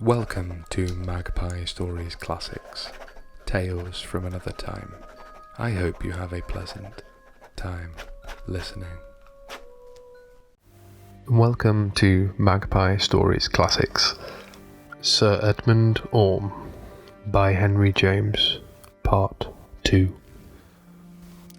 Welcome to Magpie Stories Classics, Tales from Another Time. I hope you have a pleasant time listening. Welcome to Magpie Stories Classics, Sir Edmund Orme by Henry James, Part 2.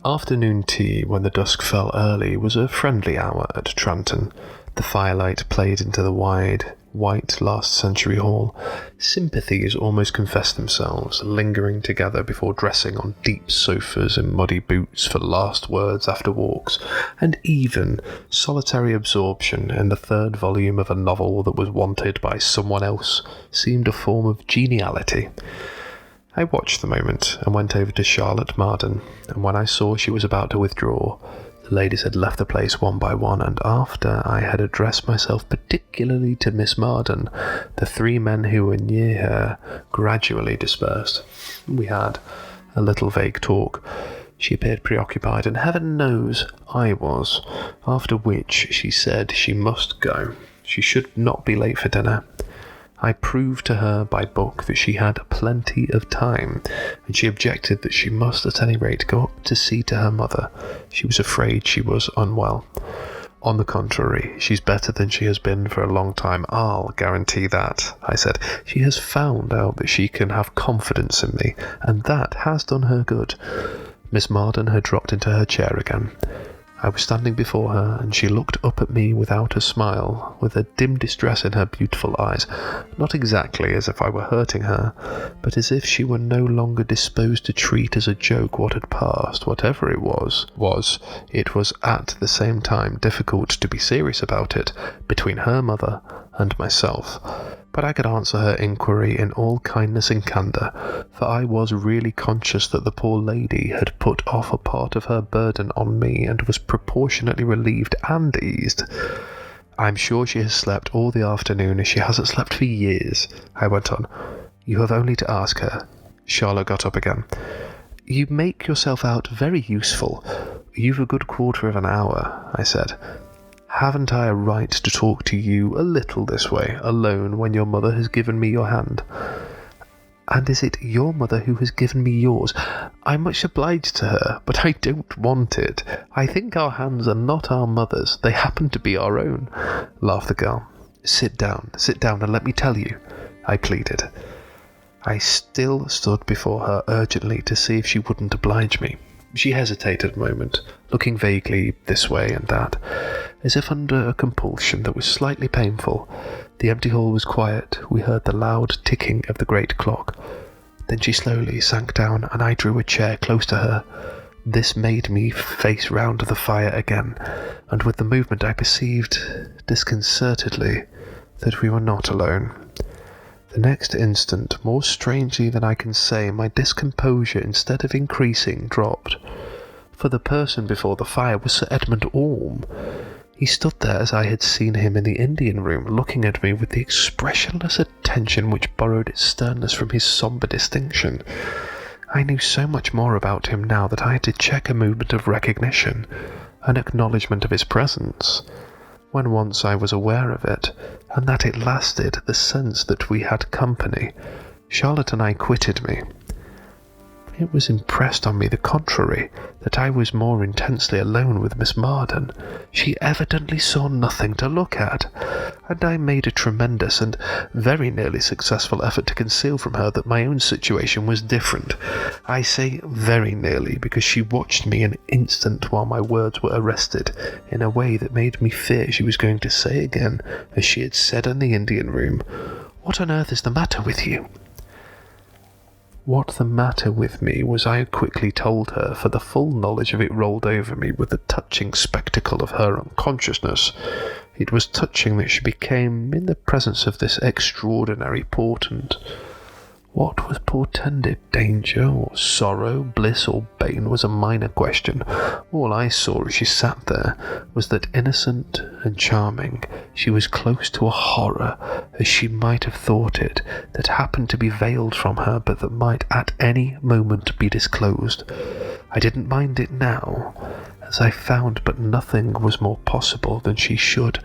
Afternoon tea, when the dusk fell early, was a friendly hour at Tranton. The firelight played into the wide, white last-century hall. Sympathies almost confessed themselves, lingering together before dressing on deep sofas in muddy boots for last words after walks, and even solitary absorption in the third volume of a novel that was wanted by someone else seemed a form of geniality. I watched the moment and went over to Charlotte Marden, and when I saw she was about to withdraw, the ladies had left the place one by one, and after I had addressed myself particularly to Miss Marden, the three men who were near her gradually dispersed. We had a little vague talk. She appeared preoccupied, and heaven knows I was, after which she said she must go. She should not be late for dinner. I proved to her by book that she had plenty of time, and she objected that she must at any rate go up to see to her mother. She was afraid she was unwell. On the contrary, she's better than she has been for a long time. I'll guarantee that, I said. She has found out that she can have confidence in me, and that has done her good. Miss Marden had dropped into her chair again. I was standing before her, and she looked up at me without a smile, with a dim distress in her beautiful eyes, not exactly as if I were hurting her, but as if she were no longer disposed to treat as a joke what had passed. Whatever it was at the same time difficult to be serious about it, between her mother and myself. But I could answer her inquiry in all kindness and candour, for I was really conscious that the poor lady had put off a part of her burden on me and was proportionately relieved and eased. "I'm sure she has slept all the afternoon as she hasn't slept for years," I went on. "You have only to ask her." Charlotte got up again. "You make yourself out very useful. You've a good quarter of an hour," I said. "Haven't I a right to talk to you a little this way, alone, when your mother has given me your hand?" "And is it your mother who has given me yours? I'm much obliged to her, but I don't want it. I think our hands are not our mother's. They happen to be our own," laughed the girl. Sit down, and let me tell you," I pleaded. I still stood before her urgently to see if she wouldn't oblige me. She hesitated a moment, looking vaguely this way and that, as if under a compulsion that was slightly painful. The empty hall was quiet. We heard the loud ticking of the great clock. Then she slowly sank down, and I drew a chair close to her. This made me face round to the fire again, and with the movement I perceived, disconcertedly, that we were not alone. The next instant, more strangely than I can say, my discomposure, instead of increasing, dropped. For the person before the fire was Sir Edmund Orme. He stood there as I had seen him in the Indian room, looking at me with the expressionless attention which borrowed its sternness from his sombre distinction. I knew so much more about him now that I had to check a movement of recognition, an acknowledgement of his presence. When once I was aware of it, and that it lasted, the sense that we had company, Charlotte and I quitted me. It was impressed on me the contrary, that I was more intensely alone with Miss Marden. She evidently saw nothing to look at, and I made a tremendous and very nearly successful effort to conceal from her that my own situation was different. I say very nearly, because she watched me an instant while my words were arrested, in a way that made me fear she was going to say again, as she had said in the Indian room, "What on earth is the matter with you?" What the matter with me was I quickly told her, for the full knowledge of it rolled over me with the touching spectacle of her unconsciousness. It was touching that she became, in the presence of this extraordinary portent. What was portended? Danger or sorrow, bliss or bane was a minor question. All I saw as she sat there was that, innocent and charming, she was close to a horror, as she might have thought it, that happened to be veiled from her, but that might at any moment be disclosed. I didn't mind it now, as as I found, but nothing was more possible than she should,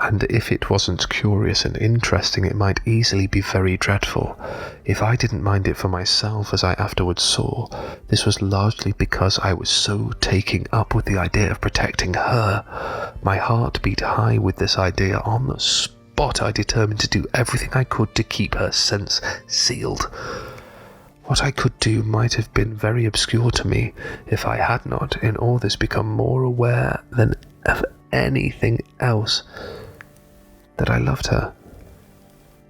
and if it wasn't curious and interesting, it might easily be very dreadful. If I didn't mind it for myself, as I afterwards saw, this was largely because I was so taken up with the idea of protecting her. My heart beat high with this idea. On the spot, I determined to do everything I could to keep her sense sealed. What I could do might have been very obscure to me if I had not, in all this, become more aware than of anything else that I loved her.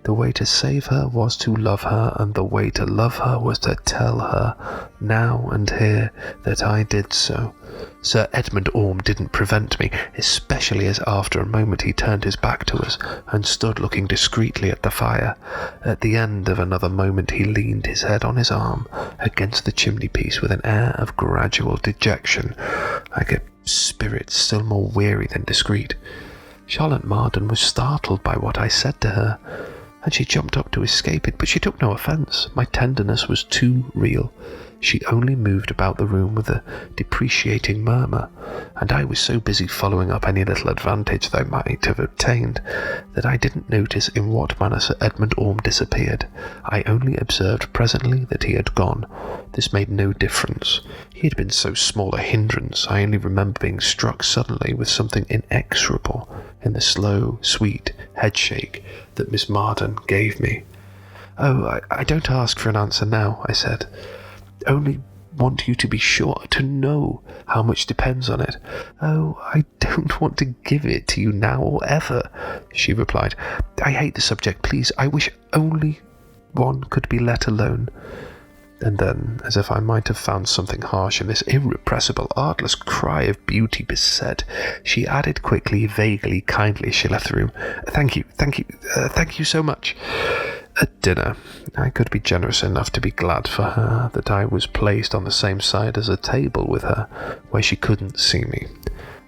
The way to save her was to love her, and the way to love her was to tell her, now and here, that I did so. Sir Edmund Orme didn't prevent me, especially as after a moment he turned his back to us and stood looking discreetly at the fire. At the end of another moment he leaned his head on his arm against the chimney-piece with an air of gradual dejection, like a spirit still more weary than discreet. Charlotte Marden was startled by what I said to her, and she jumped up to escape it, but she took no offence. My tenderness was too real. She only moved about the room with a depreciating murmur, and I was so busy following up any little advantage that I might have obtained that I didn't notice in what manner Sir Edmund Orme disappeared. I only observed presently that he had gone. This made no difference. He had been so small a hindrance. I only remember being struck suddenly with something inexorable in the slow, sweet headshake that Miss Marden gave me. "Oh, I don't ask for an answer now," I said. "Only want you to be sure, to know how much depends on it." "Oh, I don't want to give it to you now or ever," she replied. "I hate the subject, please. I wish only one could be let alone." And then, as if I might have found something harsh in this irrepressible, artless cry of beauty beset, she added quickly, vaguely, kindly, as she left the room, thank you so much." At dinner, I could be generous enough to be glad for her that I was placed on the same side as a table with her, where she couldn't see me.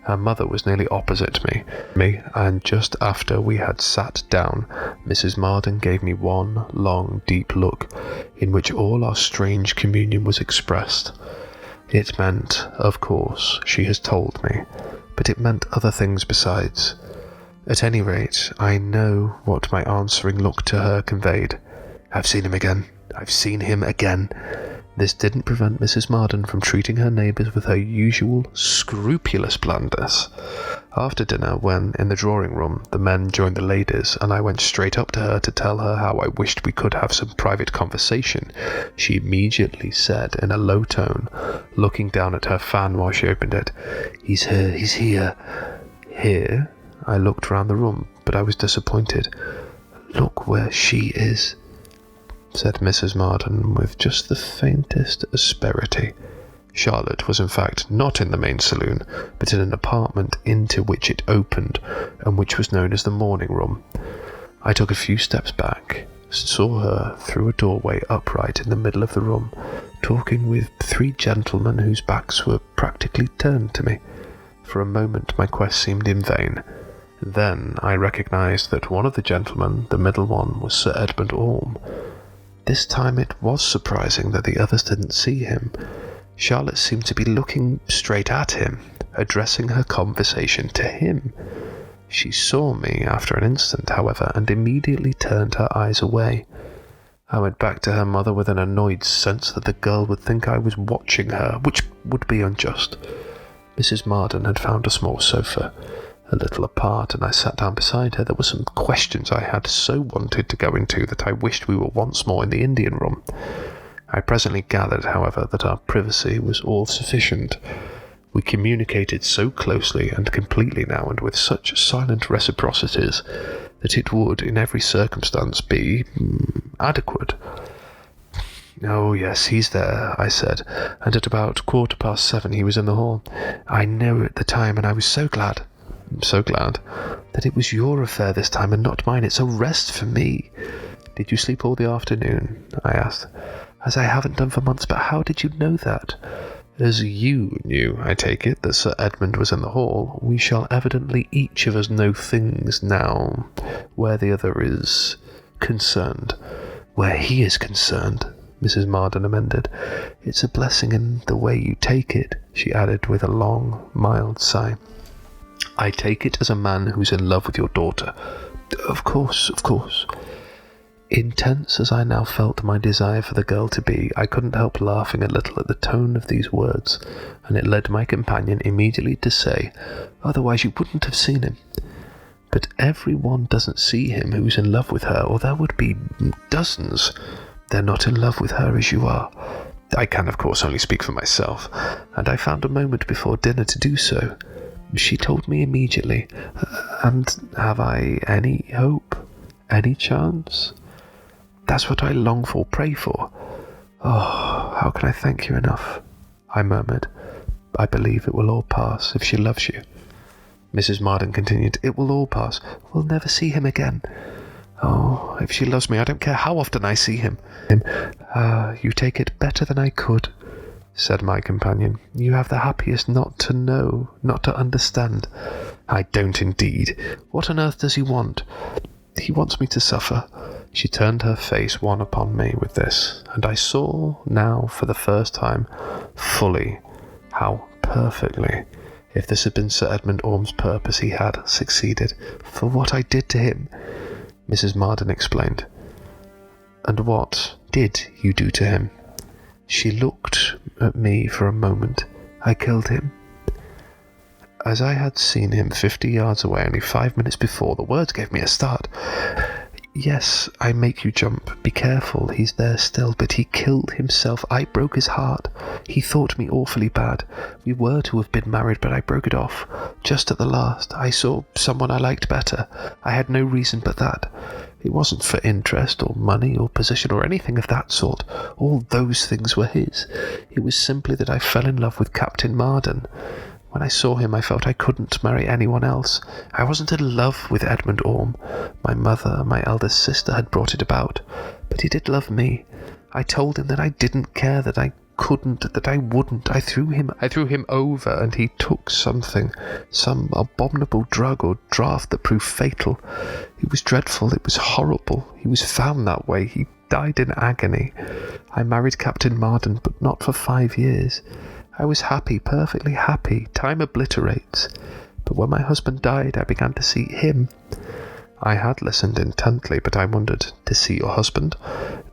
Her mother was nearly opposite me, and just after we had sat down, Mrs. Marden gave me one long, deep look, in which all our strange communion was expressed. It meant, of course, she has told me, but it meant other things besides. At any rate, I know what my answering look to her conveyed. I've seen him again. This didn't prevent Mrs. Marden from treating her neighbours with her usual scrupulous blandness. After dinner, when, in the drawing-room, the men joined the ladies, and I went straight up to her to tell her how I wished we could have some private conversation, she immediately said in a low tone, looking down at her fan while she opened it, he's here." "Here?" I looked round the room, but I was disappointed. "Look where she is," said Mrs. Marden with just the faintest asperity. Charlotte was in fact not in the main saloon, but in an apartment into which it opened, and which was known as the morning room. I took a few steps back, saw her through a doorway upright in the middle of the room, talking with 3 gentlemen whose backs were practically turned to me. For a moment my quest seemed in vain. Then I recognised that one of the gentlemen, the middle one, was Sir Edmund Orme. This time it was surprising that the others didn't see him. Charlotte seemed to be looking straight at him, addressing her conversation to him. She saw me after an instant, however, and immediately turned her eyes away. I went back to her mother with an annoyed sense that the girl would think I was watching her, which would be unjust. Mrs. Marden had found a small sofa, a little apart, and I sat down beside her. There were some questions I had so wanted to go into that I wished we were once more in the Indian room. I presently gathered, however, that our privacy was all sufficient. We communicated so closely and completely now, and with such silent reciprocities, that it would, in every circumstance, be adequate. "Oh, yes, he's there," I said, and at about 7:15 he was in the hall. "I knew at the time, and I was so glad that it was your affair this time and not mine. It's a rest for me." "Did you sleep all the afternoon?" I asked. "As I haven't done for months, but how did you know that?" "As you knew, I take it, that Sir Edmund was in the hall. We shall evidently each of us know things now where the other is concerned." "Where he is concerned," Mrs. Marden amended. "It's a blessing in the way you take it," she added with a long, mild sigh. "I take it as a man who's in love with your daughter." Of course. Intense as I now felt my desire for the girl to be, I couldn't help laughing a little at the tone of these words, and it led my companion immediately to say, "Otherwise you wouldn't have seen him." "But everyone doesn't see him who's in love with her, or there would be dozens. They're not in love with her as you are." I can, of course, only speak for myself, and I found a moment before dinner to do so. She told me immediately. And have I any hope? Any chance? That's what I long for, pray for. Oh, how can I thank you enough? I murmured. I believe it will all pass if she loves you. Mrs. Marden continued. It will all pass. We'll never see him again. Oh, if she loves me, I don't care how often I see him. You take it better than I could, said my companion. You have the happiest not to know, not to understand. I don't indeed. What on earth does he want? He wants me to suffer. She turned her face one upon me with this, and I saw now for the first time fully how perfectly, if this had been Sir Edmund Orme's purpose, he had succeeded. For what I did to him, Mrs. Marden explained. And what did you do to him? She looked at me for a moment. I killed him. As I had seen him 50 yards away only 5 minutes before, the words gave me a start. Yes, I make you jump. Be careful, he's there still, but he killed himself. I broke his heart. He thought me awfully bad. We were to have been married, but I broke it off. Just at the last, I saw someone I liked better. I had no reason but that. It wasn't for interest or money or position or anything of that sort. All those things were his. It was simply that I fell in love with Captain Marden. When I saw him, I felt I couldn't marry anyone else. I wasn't in love with Edmund Orme. My mother, my eldest sister, had brought it about. But he did love me. I told him that I didn't care, that I couldn't, that I wouldn't. I threw him over, and he took something, some abominable drug or draught that proved fatal. It was dreadful. It was horrible. He was found that way. He died in agony. I married Captain Marden, but not for 5 years. I was happy, perfectly happy. Time obliterates. But when my husband died, I began to see him. I had listened intently, but I wondered, to see your husband?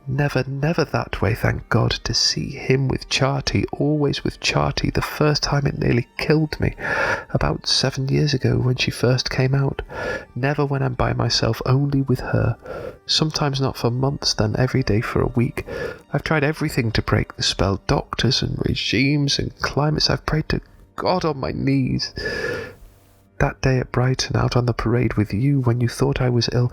Never, never that way, thank God. To see him with Charty, always with Charty. The first time it nearly killed me. About 7 years ago, when she first came out. Never when I'm by myself, only with her. Sometimes not for months, then every day for a week. I've tried everything to break the spell. Doctors and regimes and climates. I've prayed to God on my knees. That day at Brighton, out on the parade with you, when you thought I was ill,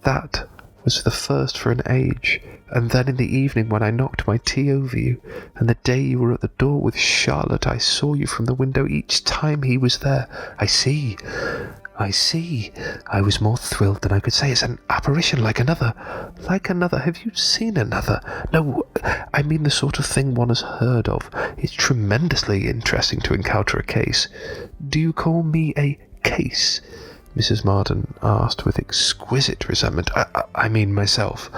that was the first for an age. And then in the evening when I knocked my tea over you, and the day you were at the door with Charlotte, I saw you from the window each time he was there. I see. I was more thrilled than I could say. It's an apparition like another. Like another. Have you seen another? No, I mean the sort of thing one has heard of. It's tremendously interesting to encounter a case. Do you call me a case? Mrs. Marden asked with exquisite resentment. I mean myself.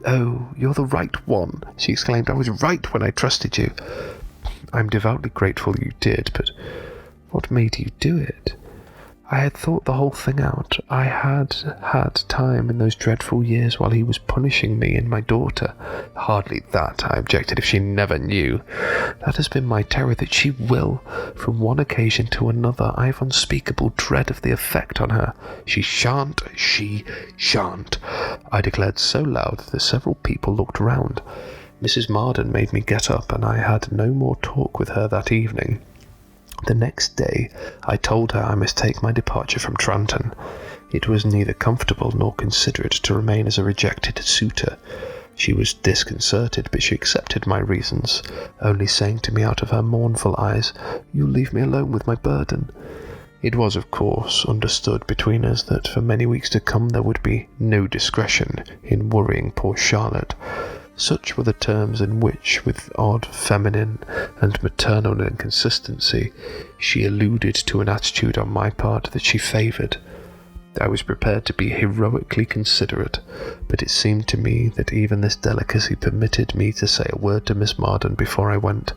Oh, you're the right one, she exclaimed. I was right when I trusted you. I'm devoutly grateful you did, but what made you do it? I had thought the whole thing out. I had had time in those dreadful years while he was punishing me and my daughter. Hardly that, I objected, if she never knew. That has been my terror, that she will. From one occasion to another, I have unspeakable dread of the effect on her. She shan't. I declared so loud that several people looked round. Mrs. Marden made me get up, and I had no more talk with her that evening. The next day, I told her I must take my departure from Tranton. It was neither comfortable nor considerate to remain as a rejected suitor. She was disconcerted, but she accepted my reasons, only saying to me out of her mournful eyes, "You'll leave me alone with my burden." It was, of course, understood between us that for many weeks to come there would be no discretion in worrying poor Charlotte. Such were the terms in which, with odd feminine and maternal inconsistency, she alluded to an attitude on my part that she favoured. I was prepared to be heroically considerate, but it seemed to me that even this delicacy permitted me to say a word to Miss Marden before I went.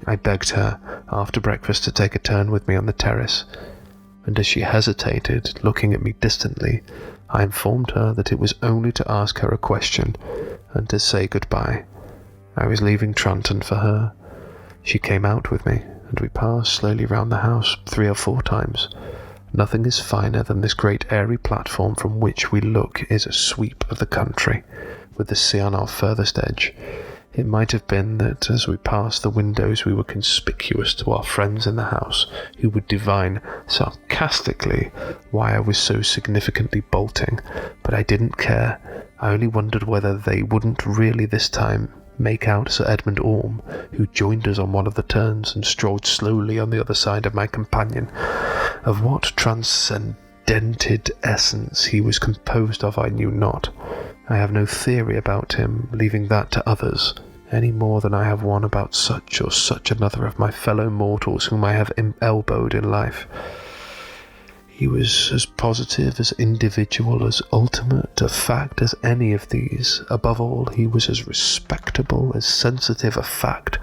I begged her, after breakfast, to take a turn with me on the terrace, and as she hesitated, looking at me distantly, I informed her that it was only to ask her a question and to say goodbye. I was leaving Tranton for her. She came out with me, and we passed slowly round the house 3 or 4 times. Nothing is finer than this great airy platform from which we look is a sweep of the country, with the sea on our furthest edge. It might have been that as we passed the windows we were conspicuous to our friends in the house, who would divine sarcastically why I was so significantly bolting, but I didn't care. I only wondered whether they wouldn't really this time make out Sir Edmund Orme, who joined us on one of the turns and strolled slowly on the other side of my companion. Of what transcendented essence he was composed of I knew not. I have no theory about him, leaving that to others, any more than I have one about such or such another of my fellow mortals whom I have elbowed in life. He was as positive, as individual, as ultimate a fact as any of these. Above all, he was as respectable, as sensitive a fact,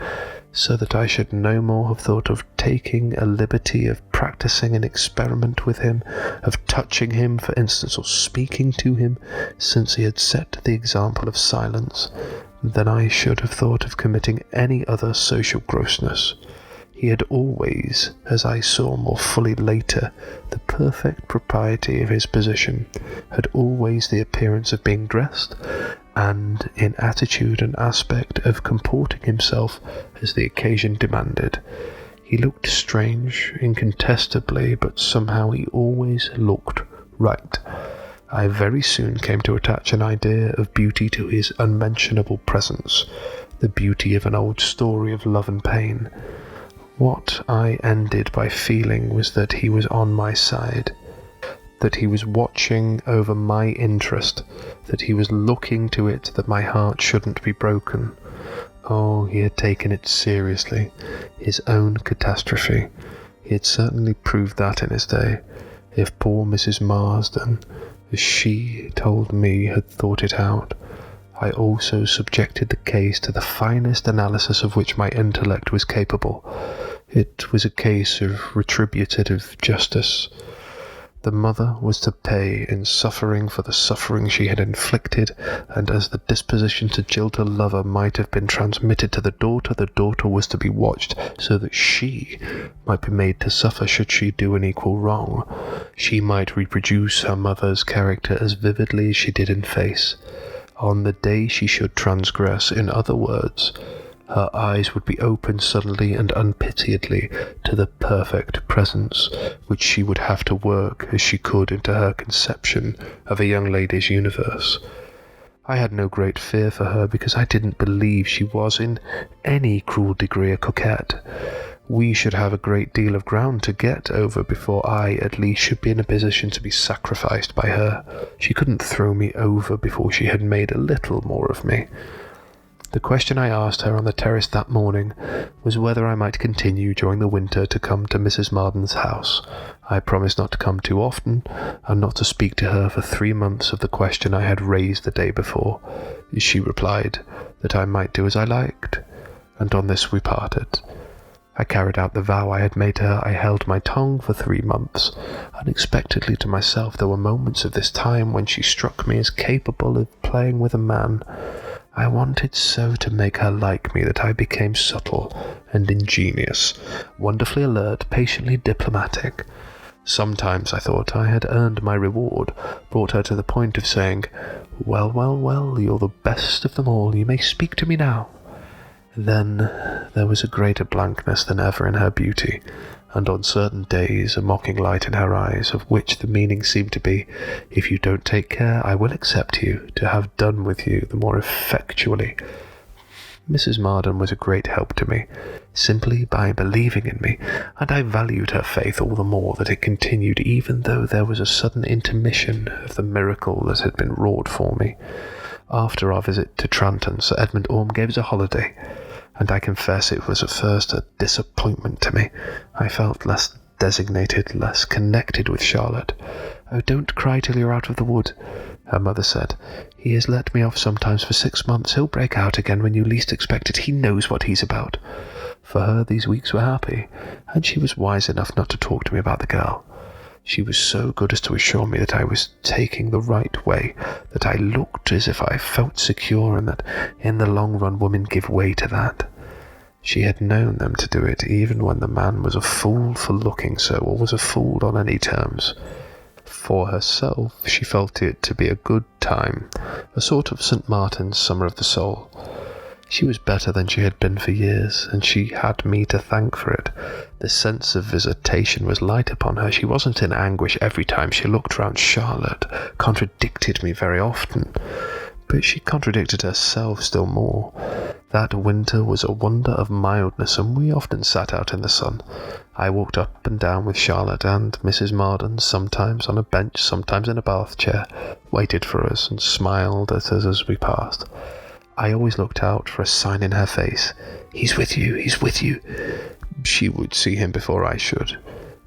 so that I should no more have thought of taking a liberty, of practising an experiment with him, of touching him, for instance, or speaking to him, since he had set the example of silence, than I should have thought of committing any other social grossness. He had always, as I saw more fully later, the perfect propriety of his position, had always the appearance of being dressed, and in attitude and aspect of comporting himself as the occasion demanded. He looked strange, incontestably, but somehow he always looked right. I very soon came to attach an idea of beauty to his unmentionable presence, the beauty of an old story of love and pain. What I ended by feeling was that he was on my side, that he was watching over my interest, that he was looking to it that my heart shouldn't be broken. Oh, he had taken it seriously, his own catastrophe. He had certainly proved that in his day. If poor Mrs. Marsden, as she told me, had thought it out, I also subjected the case to the finest analysis of which my intellect was capable. It was a case of retributive justice. The mother was to pay in suffering for the suffering she had inflicted, and as the disposition to jilt a lover might have been transmitted to the daughter was to be watched, so that she might be made to suffer should she do an equal wrong. She might reproduce her mother's character as vividly as she did in face. On the day she should transgress, in other words, her eyes would be opened suddenly and unpitiedly to the perfect presence which she would have to work as she could into her conception of a young lady's universe. I had no great fear for her, because I didn't believe she was in any cruel degree a coquette. We should have a great deal of ground to get over before I, at least, should be in a position to be sacrificed by her. She couldn't throw me over before she had made a little more of me. The question I asked her on the terrace that morning was whether I might continue during the winter to come to Mrs. Marden's house. I promised not to come too often, and not to speak to her for 3 months of the question I had raised the day before. She replied that I might do as I liked, and on this we parted. I carried out the vow I had made to her. I held my tongue for 3 months. Unexpectedly to myself, there were moments of this time when she struck me as capable of playing with a man. I wanted so to make her like me that I became subtle and ingenious, wonderfully alert, patiently diplomatic. Sometimes I thought I had earned my reward, brought her to the point of saying, "Well, well, well, you're the best of them all, you may speak to me now." Then there was a greater blankness than ever in her beauty, and on certain days a mocking light in her eyes, of which the meaning seemed to be, "If you don't take care, I will accept you, to have done with you the more effectually." Mrs. Marden was a great help to me, simply by believing in me, and I valued her faith all the more that it continued, even though there was a sudden intermission of the miracle that had been wrought for me. After our visit to Tranton, Sir Edmund Orme gave us a holiday, and I confess it was at first a disappointment to me. I felt less designated, less connected with Charlotte. "Oh, don't cry till you're out of the wood," her mother said. "He has let me off sometimes for 6 months. He'll break out again when you least expect it. He knows what he's about." For her, these weeks were happy, and she was wise enough not to talk to me about the girl. She was so good as to assure me that I was taking the right way, that I looked as if I felt secure, and that in the long run women give way to that. She had known them to do it, even when the man was a fool for looking so, or was a fool on any terms. For herself, she felt it to be a good time, a sort of St. Martin's summer of the soul. She was better than she had been for years, and she had me to thank for it. The sense of visitation was light upon her. She wasn't in anguish every time she looked round. Charlotte contradicted me very often, but she contradicted herself still more. That winter was a wonder of mildness, and we often sat out in the sun. I walked up and down with Charlotte, and Mrs. Marden, sometimes on a bench, sometimes in a bath chair, waited for us and smiled at us as we passed. I always looked out for a sign in her face. "He's with you, he's with you." She would see him before I should,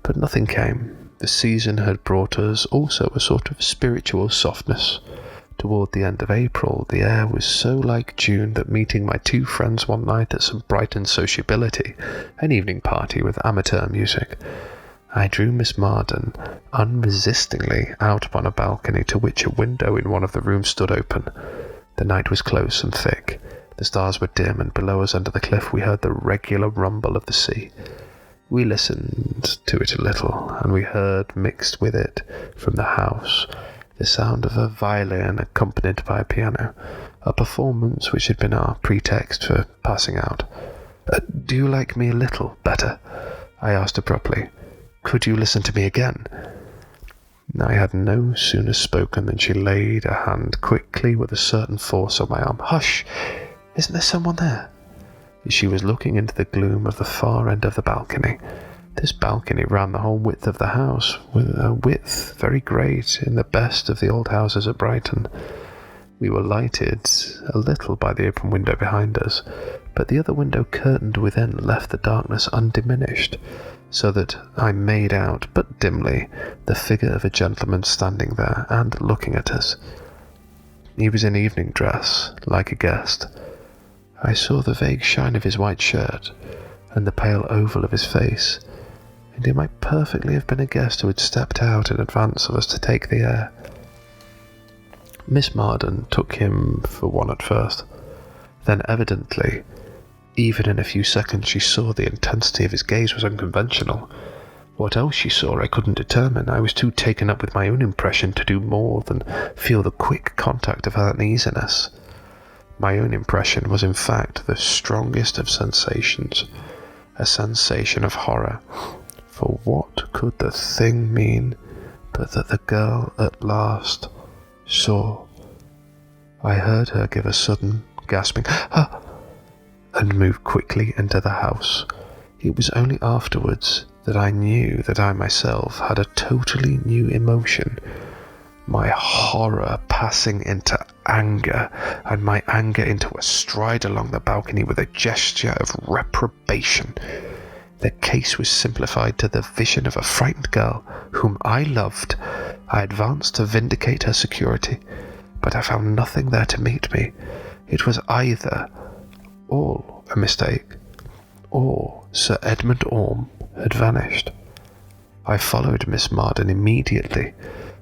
but nothing came. The season had brought us also a sort of spiritual softness. Toward the end of April, the air was so like June that, meeting my 2 friends one night at some Brighton sociability, an evening party with amateur music, I drew Miss Marden unresistingly out upon a balcony to which a window in one of the rooms stood open. The night was close and thick. The stars were dim, and below us under the cliff we heard the regular rumble of the sea. We listened to it a little, and we heard, mixed with it, from the house, the sound of a violin accompanied by a piano, a performance which had been our pretext for passing out. "Do you like me a little better?" I asked abruptly. "Could you listen to me again?" I had no sooner spoken than she laid a hand quickly with a certain force on my arm. "Hush! Isn't there someone there?" She was looking into the gloom of the far end of the balcony. This balcony ran the whole width of the house, with a width very great in the best of the old houses at Brighton. We were lighted a little by the open window behind us, but the other window curtained within left the darkness undiminished, so that I made out, but dimly, the figure of a gentleman standing there and looking at us. He was in evening dress, like a guest. I saw the vague shine of his white shirt, and the pale oval of his face, and he might perfectly have been a guest who had stepped out in advance of us to take the air. Miss Marden took him for one at first. Then evidently, even in a few seconds, she saw the intensity of his gaze was unconventional. What else she saw I couldn't determine. I was too taken up with my own impression to do more than feel the quick contact of her uneasiness. My own impression was in fact the strongest of sensations, a sensation of horror. For what could the thing mean but that the girl at last saw? I heard her give a sudden, gasping "Ah!" and move quickly into the house. It was only afterwards that I knew that I myself had a totally new emotion, my horror passing into anger, and my anger into a stride along the balcony with a gesture of reprobation. The case was simplified to the vision of a frightened girl whom I loved. I advanced to vindicate her security, but I found nothing there to meet me. It was either all a mistake, or Sir Edmund Orme had vanished. I followed Miss Marden immediately,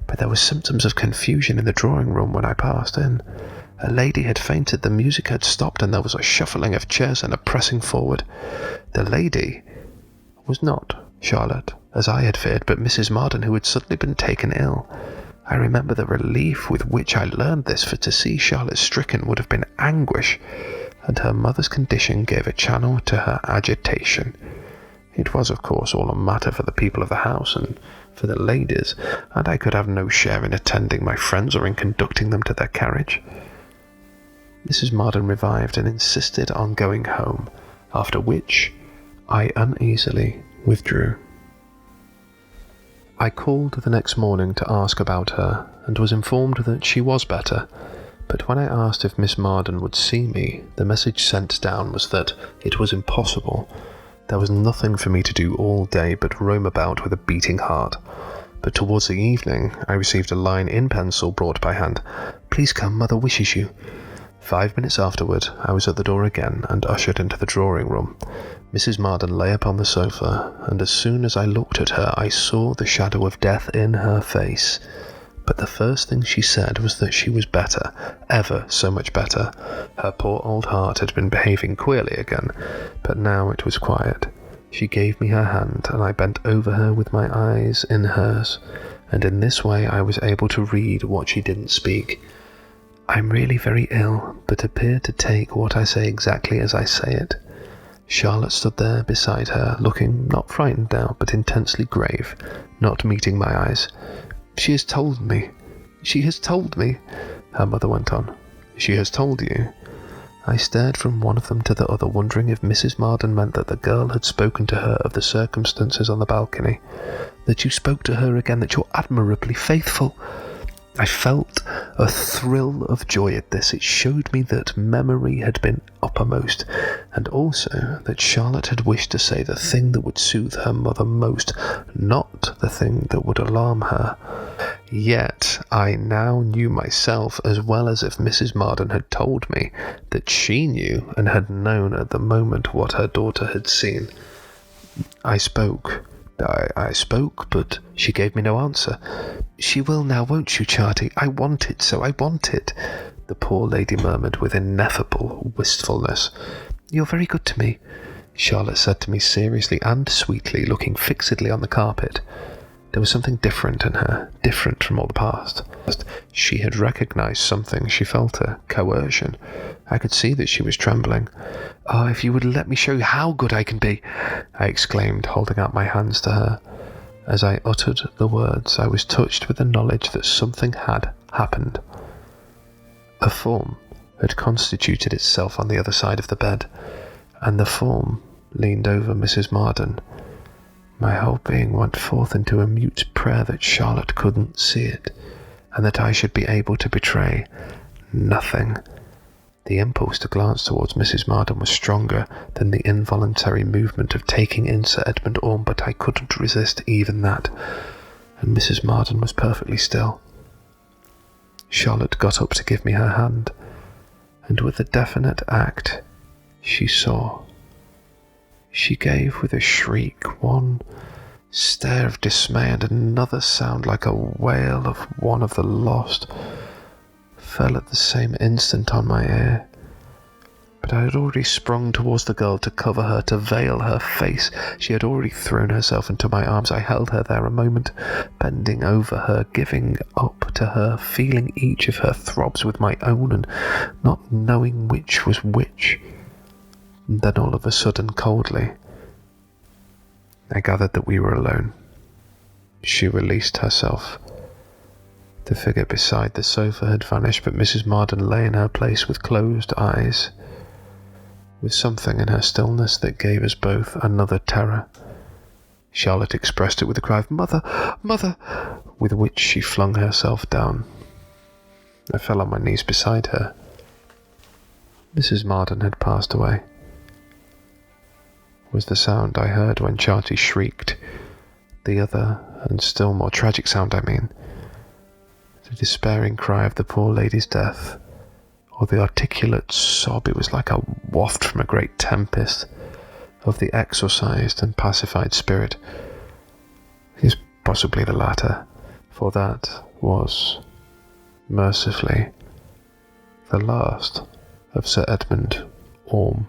but there were symptoms of confusion in the drawing room when I passed in. A lady had fainted, the music had stopped, and there was a shuffling of chairs and a pressing forward. The lady was not Charlotte, as I had feared, but Mrs. Marden, who had suddenly been taken ill. I remember the relief with which I learned this, for to see Charlotte stricken would have been anguish, and her mother's condition gave a channel to her agitation. It was, of course, all a matter for the people of the house and for the ladies, and I could have no share in attending my friends or in conducting them to their carriage. Mrs. Marden revived and insisted on going home, after which I uneasily withdrew. I called the next morning to ask about her, and was informed that she was better, but when I asked if Miss Marden would see me, the message sent down was that it was impossible. There was nothing for me to do all day but roam about with a beating heart. but towards the evening I received a line in pencil brought by hand. "Please come, Mother wishes you." 5 minutes afterward, I was at the door again and ushered into the drawing room. Mrs. Marden lay upon the sofa, and as soon as I looked at her, I saw the shadow of death in her face. But the first thing she said was that she was better, ever so much better. Her poor old heart had been behaving queerly again, but now it was quiet. She gave me her hand, and I bent over her with my eyes in hers, and in this way I was able to read what she didn't speak. "I'm really very ill, but appear to take what I say exactly as I say it." Charlotte stood there beside her, looking not frightened now, but intensely grave, not meeting my eyes. She has told me, her mother went on. "She has told you?" I stared from one of them to the other, wondering if Mrs. Marden meant that the girl had spoken to her of the circumstances on the balcony. "That you spoke to her again, that you're admirably faithful." I felt a thrill of joy at this. It showed me that memory had been uppermost, and also that Charlotte had wished to say the thing that would soothe her mother most, not the thing that would alarm her. Yet I now knew myself as well as if Mrs. Marden had told me that she knew and had known at the moment what her daughter had seen. I spoke, but she gave me no answer. "She will now, won't you, Charty? I want it so, I want it," the poor lady murmured with ineffable wistfulness. "You're very good to me," Charlotte said to me seriously and sweetly, looking fixedly on the carpet. There was something different in her, different from all the past. She had recognised something. She felt a coercion. I could see that she was trembling. "Oh, if you would let me show you how good I can be," I exclaimed, holding out my hands to her. As I uttered the words, I was touched with the knowledge that something had happened. A form had constituted itself on the other side of the bed, and the form leaned over Mrs. Marden. My whole being went forth into a mute prayer that Charlotte couldn't see it, and that I should be able to betray nothing. The impulse to glance towards Mrs. Marden was stronger than the involuntary movement of taking in Sir Edmund Orme, but I couldn't resist even that, and Mrs. Marden was perfectly still. Charlotte got up to give me her hand, and with a definite act, she saw. She gave with a shriek, one stare of dismay, and another sound like a wail of one of the lost fell at the same instant on my ear. But I had already sprung towards the girl to cover her, to veil her face. She had already thrown herself into my arms. I held her there a moment, bending over her, giving up to her, feeling each of her throbs with my own, and not knowing which was which. And then all of a sudden, coldly, I gathered that we were alone. She released herself. The figure beside the sofa had vanished, but Mrs. Marden lay in her place with closed eyes, with something in her stillness that gave us both another terror. Charlotte expressed it with a cry of "Mother! Mother!" with which she flung herself down. I fell on my knees beside her. Mrs. Marden had passed away, was the sound I heard when Charty shrieked. The other, and still more tragic sound, the despairing cry of the poor lady's death, or the articulate sob, it was like a waft from a great tempest, of the exorcised and pacified spirit. It is possibly the latter, for that was, mercifully, the last of Sir Edmund Orme.